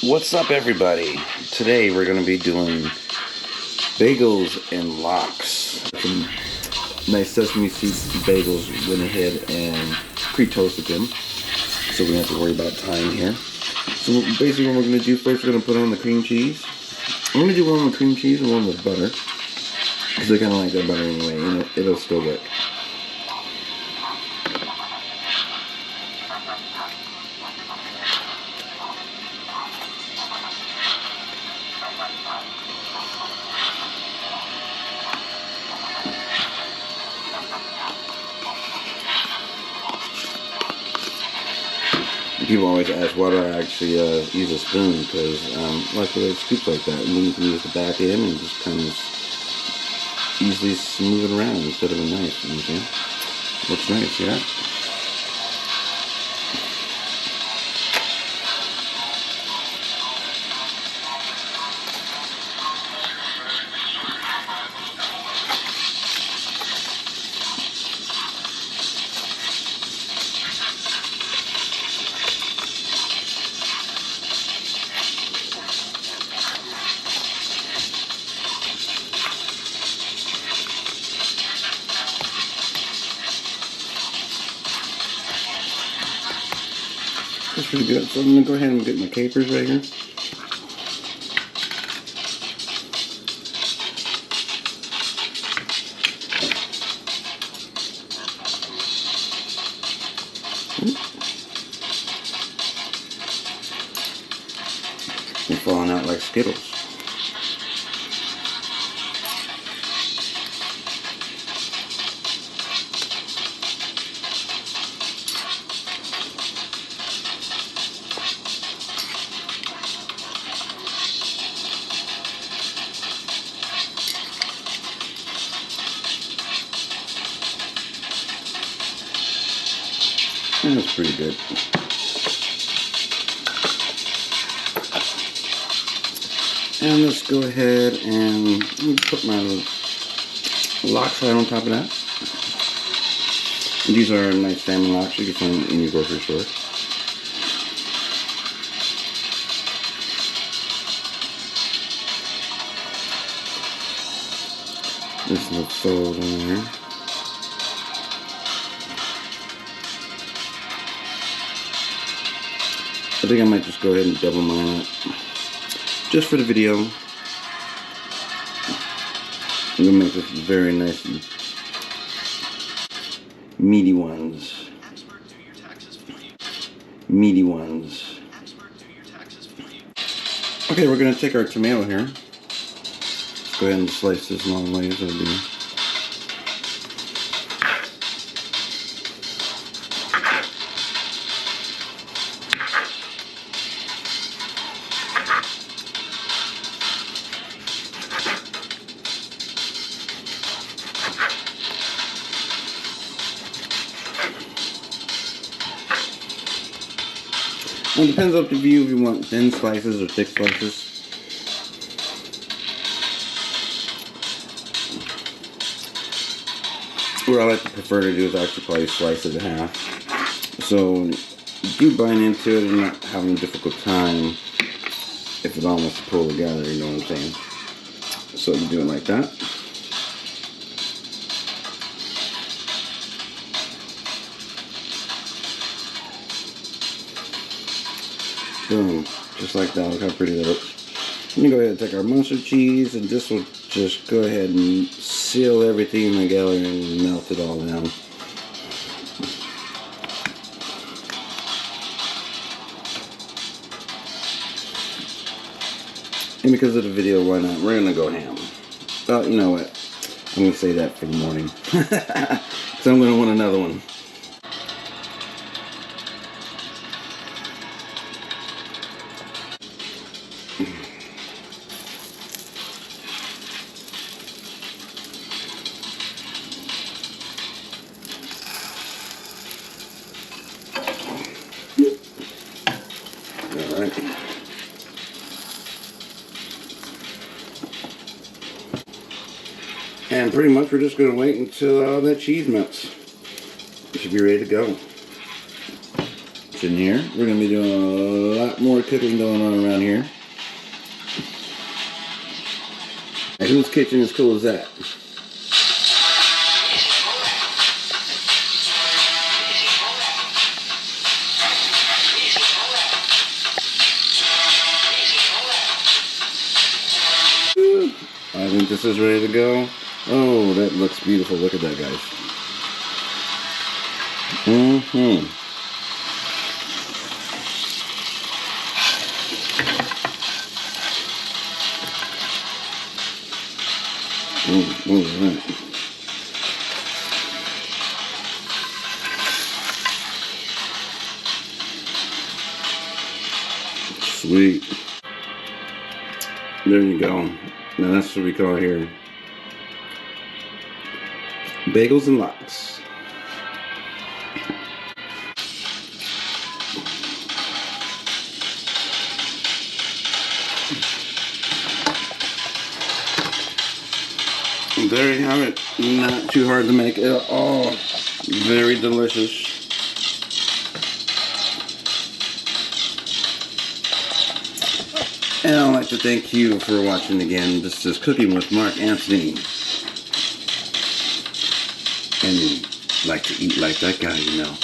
What's up, everybody? Today we're going to be doing Bagels and Lox. Some nice sesame seed bagels. Went ahead and pre-toasted them, so we don't have to worry about time here. So basically what we're going to do first, we're going to put on the cream cheese. I'm going to do one with cream cheese and one with butter, because I kind of like that butter anyway, and it'll still work. People always ask why do I actually use a spoon, because I like the way it scoops like that, and then you can use the back end and just kind of easily smooth it around instead of a knife. You know what I'm saying? Looks nice, yeah? That's pretty good. So I'm going to go ahead and get my capers right here. They're falling out like Skittles. That's pretty good. And let's go ahead and put my Lox right on top of that. And these are nice salmon Lox you can find in your grocery store. This little fold in there. I think I might just go ahead and double mine up, just for the video. I'm going to make this very nice and meaty ones. Meaty ones. Okay, we're going to take our tomato here. Let's go ahead and slice this long ways. Well, it depends up to you if you want thin slices or thick slices. What I like to prefer to do is actually probably slice it in half. So you bite into it and not having a difficult time if it all wants to pull together, you know what I'm saying? So you do it like that. Boom, just like that. Look how pretty that looks. Let me go ahead and take our mustard cheese, and this will just go ahead and seal everything together and melt it all down. And because of the video, why not? We're gonna go ham. Well, you know what? I'm gonna say that for the morning. So I'm gonna want another one. Alright. And pretty much we're just going to wait until that cheese melts. It should be ready to go. In here, we're going to be doing a lot more cooking going on around here. And whose kitchen is cool as that? I think this is ready to go. Oh, that looks beautiful. Look at that, guys. Look at that. Sweet. There you go. Now that's what we call here Bagels and Lox. There you have it. Not too hard to make at all. Very delicious. And I'd like to thank you for watching again. This is Cooking with Mark Anthony. And you like to eat like that guy, you know.